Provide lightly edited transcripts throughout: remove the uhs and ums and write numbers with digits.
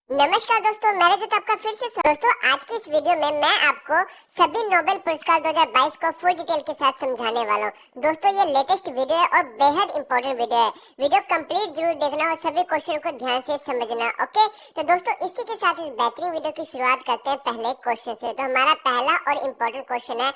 नमस्कार दोस्तों, मेरे साथ आपका फिर से दोस्तों आज की इस वीडियो में मैं आपको सभी नोबेल पुरस्कार 2022 को फुल डिटेल के साथ समझाने वाला हूँ। दोस्तों ये लेटेस्ट वीडियो है और बेहद इंपॉर्टेंट वीडियो है। वीडियो कंप्लीट जरूर देखना और सभी क्वेश्चन को ध्यान से समझना। ओके, तो दोस्तों इसी के साथ इस बेहतरीन वीडियो की शुरुआत करते हैं पहले क्वेश्चन से। तो हमारा पहला और इम्पोर्टेंट क्वेश्चन है,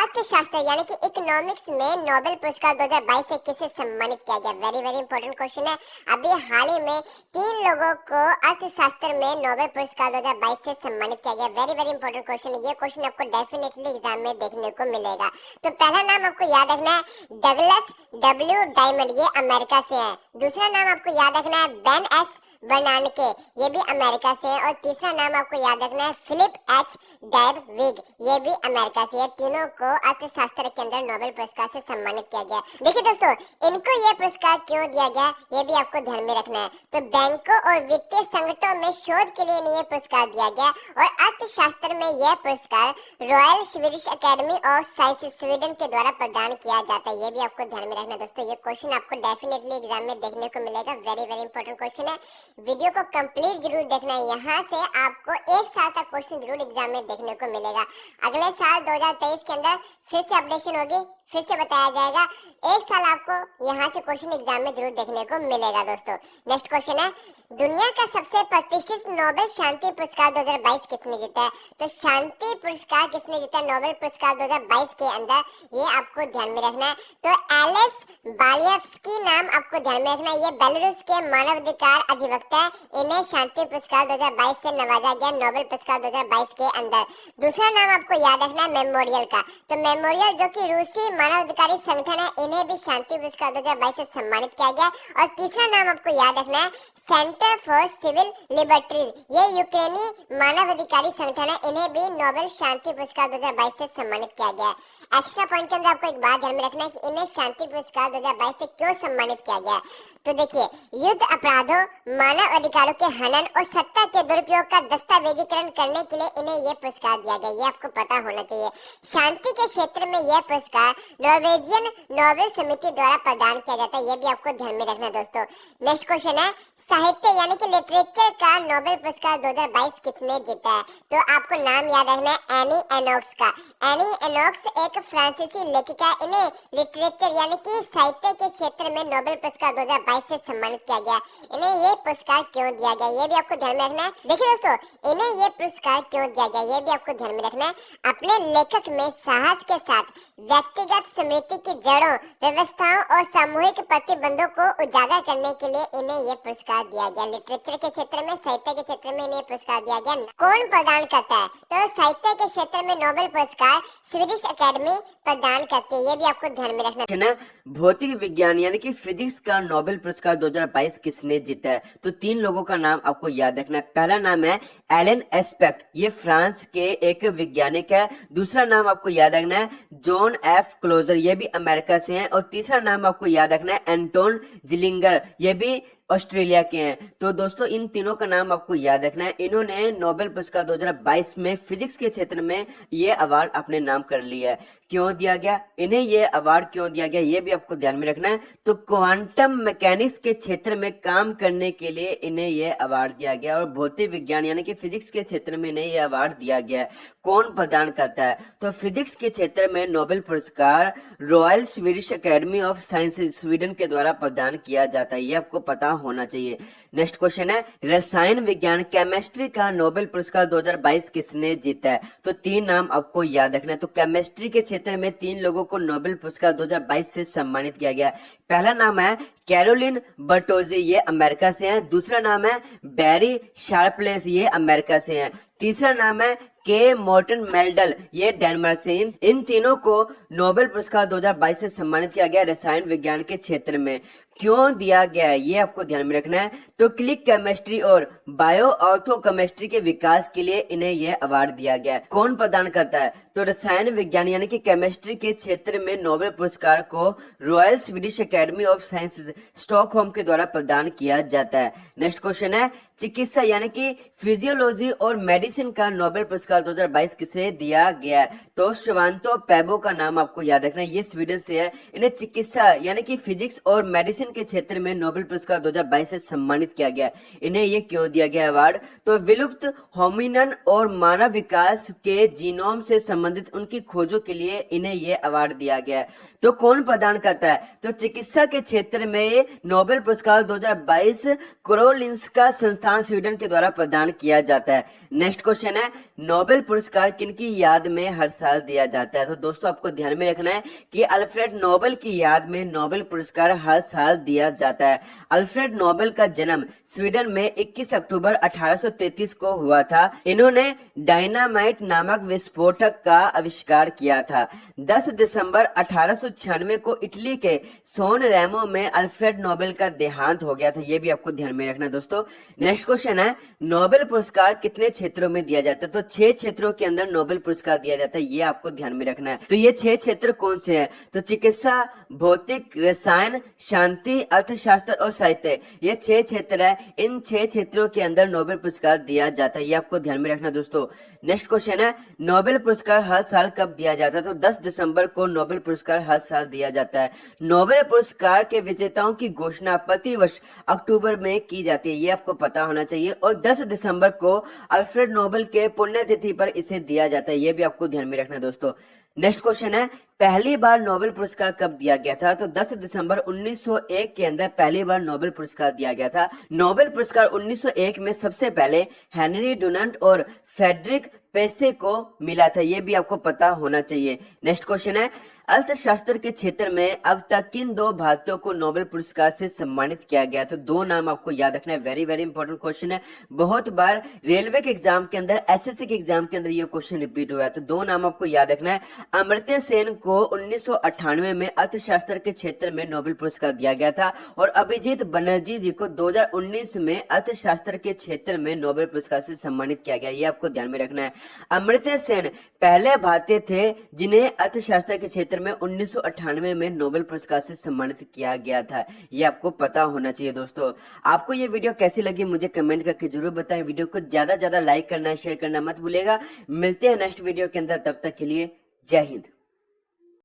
अर्थशास्त्र यानी कि इकोनॉमिक्स में नोबेल पुरस्कार 2022 से किसे सम्मानित किया गया। वेरी वेरी इंपॉर्टेंट क्वेश्चन है। अभी हाल ही में 3 लोगों को अर्थशास्त्र में नोबेल पुरस्कार 2022 से सम्मानित किया गया। वेरी वेरी इंपॉर्टेंट क्वेश्चन है। ये क्वेश्चन आपको डेफिनेटली एग्जाम में देखने को मिलेगा। तो पहला नाम आपको याद रखना है डगलस डब्ल्यू डायमंड, ये अमेरिका से है। दूसरा नाम आपको याद रखना है बेन एस बर्नानके, ये भी अमेरिका से है। और तीसरा नाम आपको याद रखना है फिलिप एच डैरविग, ये भी अमेरिका से है। तीनों को अर्थशास्त्र के अंदर नोबेल पुरस्कार से सम्मानित किया गया। देखिए दोस्तों, इनको ये पुरस्कार क्यों दिया गया ये भी आपको ध्यान में रखना है। तो बैंकों और वित्तीय संकटों में शोध के लिए इन्हें ये पुरस्कार दिया गया और अर्थशास्त्र में यह पुरस्कार royal Swedish academy of sciences Sweden के द्वारा प्रदान किया जाता है। ये भी आपको ध्यान में रखना है दोस्तों। ये क्वेश्चन आपको डेफिनेटली एग्जाम में देखने को मिलेगा। वेरी वेरी इंपॉर्टेंट क्वेश्चन है। वीडियो को कंप्लीट जरूर देखना है। यहाँ से आपको 1 साल का क्वेश्चन जरूर एग्जाम में देखने को मिलेगा। अगले साल 2023 के अंदर फिर से अपडेशन होगी, फिर से बताया जाएगा। 1 साल आपको यहाँ से क्वेश्चन एग्जाम में जरूर देखने को मिलेगा दोस्तों। नेक्स्ट क्वेश्चन है, दुनिया का सबसे प्रतिष्ठित नोबेल शांति पुरस्कार 2022 किसने जीता है। तो शांति पुरस्कार किसने जीता नोबेल पुरस्कार 2022 के अंदर, ये आपको ध्यान में रखना है। तो एलेस बालियत्स्की नाम आपको ध्यान में रखना है। ये बेलारूस के मानवाधिकार अधिवक्ता है। इन्हें शांति पुरस्कार 2022 से नवाजा गया नोबेल पुरस्कार 2022 के अंदर। दूसरा नाम आपको याद रखना है मेमोरियल का। तो मेमोरियल जो कि रूसी मानवाधिकारी संगठन है, इन्हें भी शांति पुरस्कार 2022 से सम्मानित किया गया। और तीसरा नाम आपको याद रखना है सेंटर फॉर सिविल लिबर्टीज, ये यूक्रेनी मानवाधिकारी संगठन है। इन्हें भी नोबेल शांति पुरस्कार 2022 से सम्मानित किया गया। एक्स्ट्रा पॉइंट के अंदर आपको एक बात ध्यान में रखना है कि इन्हें शांति पुरस्कार 2022 से क्यों सम्मानित किया गया। तो देखिए, युद्ध अपराधों, मानव अधिकारों के हनन और सत्ता के दुरुपयोग का दस्तावेजीकरण करने के लिए इन्हें यह पुरस्कार दिया गया। ये आपको पता होना चाहिए। शांति के क्षेत्र में यह पुरस्कार नॉर्वेजियन नोबेल समिति द्वारा प्रदान किया जाता है। ये भी आपको ध्यान में रखना दोस्तों। नेक्स्ट क्वेश्चन है, साहित्य यानी कि लिटरेचर का नोबेल पुरस्कार 2022 किसने जीता है। तो आपको नाम याद रखना है एनी एनोक्स का। एनी एनोक्स एक फ्रांसीसी लेखिका है। इन्हें लिटरेचर यानी कि साहित्य के क्षेत्र में नोबेल पुरस्कार 2022 से सम्मानित किया गया। इन्हें ये पुरस्कार क्यों दिया गया ये भी आपको ध्यान में रखना है। देखिए दोस्तों, इन्हें ये पुरस्कार क्यों दिया गया ये भी आपको ध्यान में रखना है। अपने लेखक में साहस के साथ व्यक्तिगत स्मृति की जड़ों, व्यवस्थाओं और सामूहिक प्रतिबंधों को उजागर करने के लिए इन्हें ये पुरस्कार दिया गया। लिटरेचर के क्षेत्र में, साहित्य के क्षेत्र में इन्हें पुरस्कार दिया गया। कौन प्रदान करता है। तो साहित्य के क्षेत्र में नोबेल पुरस्कार स्वीडिश एकेडमी प्रदान करती है। ये भी आपको ध्यान में रखना है। भौतिक विज्ञान यानी कि फिजिक्स का नोबेल पुरस्कार 2022 किसने जीता है। तो 3 लोगों का नाम आपको याद रखना है। पहला नाम है एलन एस्पेक्ट, ये फ्रांस के एक वैज्ञानिक है। दूसरा नाम आपको याद रखना है जॉन एफ क्लोजर, ये भी अमेरिका से हैं। और तीसरा नाम आपको याद रखना है एंटोन जिलिंगर, ये भी ऑस्ट्रेलिया के हैं। तो दोस्तों इन तीनों का नाम आपको याद रखना है। इन्होंने नोबेल पुरस्कार 2022 में फिजिक्स के क्षेत्र में ये अवार्ड अपने नाम कर लिया है। क्यों दिया गया, इन्हें ये अवार्ड क्यों दिया गया ये भी आपको ध्यान में रखना है। तो क्वांटम मैकेनिक्स के क्षेत्र में काम करने के लिए इन्हें ये अवार्ड दिया गया और भौतिक विज्ञान यानी कि फिजिक्स के क्षेत्र में इन्हें ये अवार्ड दिया गया है। कौन प्रदान करता है। तो फिजिक्स के क्षेत्र में नोबेल पुरस्कार royal Swedish academy of sciences Sweden के द्वारा प्रदान किया जाता है। ये आपको पता होना चाहिए। नेक्स्ट क्वेश्चन है, रसायन विज्ञान केमिस्ट्री का नोबेल पुरस्कार 2022 किसने जीता है। तो 3 नाम आपको याद रखना है। तो केमिस्ट्री के क्षेत्र में 3 लोगों को नोबेल पुरस्कार 2022 से सम्मानित किया गया। पहला नाम है कैरोलिन बर्टोजी, ये अमेरिका से हैं। दूसरा नाम है बैरी शार्पलेस, ये अमेरिका से हैं। तीसरा नाम है के मॉर्टन मेल्डल, ये डेनमार्क से। इन तीनों को नोबेल पुरस्कार 2022 से सम्मानित किया गया रसायन विज्ञान के क्षेत्र में। क्यों दिया गया है ये आपको ध्यान में रखना है। तो क्लिक केमिस्ट्री और बायो ऑर्थो केमिस्ट्री के विकास के लिए इन्हें यह अवार्ड दिया गया है। कौन प्रदान करता है। तो रसायन विज्ञान यानी कि केमिस्ट्री के क्षेत्र में नोबेल पुरस्कार को royal Swedish academy of sciences Stockholm के द्वारा प्रदान किया जाता है। नेक्स्ट क्वेश्चन है, चिकित्सा यानी कि फिजियोलॉजी और मेडिसिन मेडिसिन का नोबेल पुरस्कार 2022 किसे दिया गया है? तो श्वांतो पेबो का नाम आपको याद रखना है, ये स्वीडन से है। इन्हें चिकित्सा यानी कि फिजिक्स और मेडिसिन के क्षेत्र में नोबेल पुरस्कार 2022 से सम्मानित किया गया। इन्हें ये क्यों दिया गया अवार्ड? तो विलुप्त होमिनन और मानव विकास के जीनोम से संबंधित उनकी खोजों के लिए इन्हें ये अवार्ड दिया गया है। तो कौन प्रदान करता है? तो चिकित्सा के क्षेत्र में नोबेल पुरस्कार 2022 कारोलिंस्का संस्थान स्वीडन के द्वारा प्रदान किया जाता है। नेक्स्ट क्वेश्चन है, नोबेल पुरस्कार किनकी याद में हर साल दिया जाता है? तो दोस्तों आपको ध्यान में रखना है कि अल्फ्रेड नोबेल की याद में नोबेल पुरस्कार हर साल दिया जाता है। अल्फ्रेड नोबेल का जन्म स्वीडन में 21 अक्टूबर 1833 को हुआ था। इन्होंने डायनामाइट नामक विस्फोटक का आविष्कार किया था। 10 दिसंबर 1896 को इटली के सोन रेमो में अल्फ्रेड नोबेल का देहांत हो गया था। यह भी आपको ध्यान में रखना है दोस्तों। नेक्स्ट क्वेश्चन है, नोबेल पुरस्कार कितने क्षेत्रों में दिया जाता है? तो 6 क्षेत्रों के अंदर नोबेल पुरस्कार दिया जाता है, ये आपको ध्यान में रखना है। तो ये 6 क्षेत्र कौन से हैं? तो चिकित्सा, भौतिक, रसायन, शांति, अर्थशास्त्र और साहित्य, ये 6 क्षेत्र है। इन 6 क्षेत्रों के अंदर नोबेल पुरस्कार दिया जाता है, ये आपको ध्यान में रखना दोस्तों। नेक्स्ट क्वेश्चन है, नोबेल पुरस्कार हर साल कब दिया जाता है? तो 10 दिसंबर को नोबेल पुरस्कार हर साल दिया जाता है। नोबेल पुरस्कार के विजेताओं की घोषणा प्रतिवर्ष अक्टूबर में की जाती है, ये आपको पता होना चाहिए। और 10 दिसंबर को अल्फ्रेड नोबेल के पुण्यतिथि पर इसे दिया जाता है, ये भी आपको ध्यान में रखना है दोस्तों। नेक्स्ट क्वेश्चन है, पहली बार नोबेल पुरस्कार कब दिया गया था? तो 10 दिसंबर 1901 के अंदर पहली बार नोबेल पुरस्कार दिया गया था। नोबेल पुरस्कार 1901 में सबसे पहले हेनरी डुनंट और फेडरिक पेसे को मिला था, ये भी आपको पता होना चाहिए। नेक्स्ट क्वेश्चन है, अर्थशास्त्र के क्षेत्र में अब तक किन 2 भारतीयों को नोबेल पुरस्कार से सम्मानित किया गया? तो 2 नाम आपको याद रखना है, वेरी वेरी इंपॉर्टेंट क्वेश्चन है। बहुत बार रेलवे के एग्जाम के अंदर, एसएससी के एग्जाम के अंदर ये क्वेश्चन रिपीट हुआ है। तो 2 नाम आपको याद रखना है। अमर्त्य सेन को 1998 में अर्थशास्त्र के क्षेत्र में नोबेल पुरस्कार दिया गया था और अभिजीत बनर्जी जी को 2019 में अर्थशास्त्र के क्षेत्र में नोबेल पुरस्कार से सम्मानित किया गया, ये आपको ध्यान में रखना है। अमर्त्य सेन पहले भारतीय थे जिन्हें अर्थशास्त्र के क्षेत्र में 1998 में नोबेल पुरस्कार से सम्मानित किया गया था, ये आपको पता होना चाहिए दोस्तों। आपको ये वीडियो कैसी लगी मुझे कमेंट करके जरूर बताएं। वीडियो को ज्यादा लाइक करना, शेयर करना मत भूलिएगा। मिलते हैं नेक्स्ट वीडियो के अंदर, तब तक के लिए जय हिंद।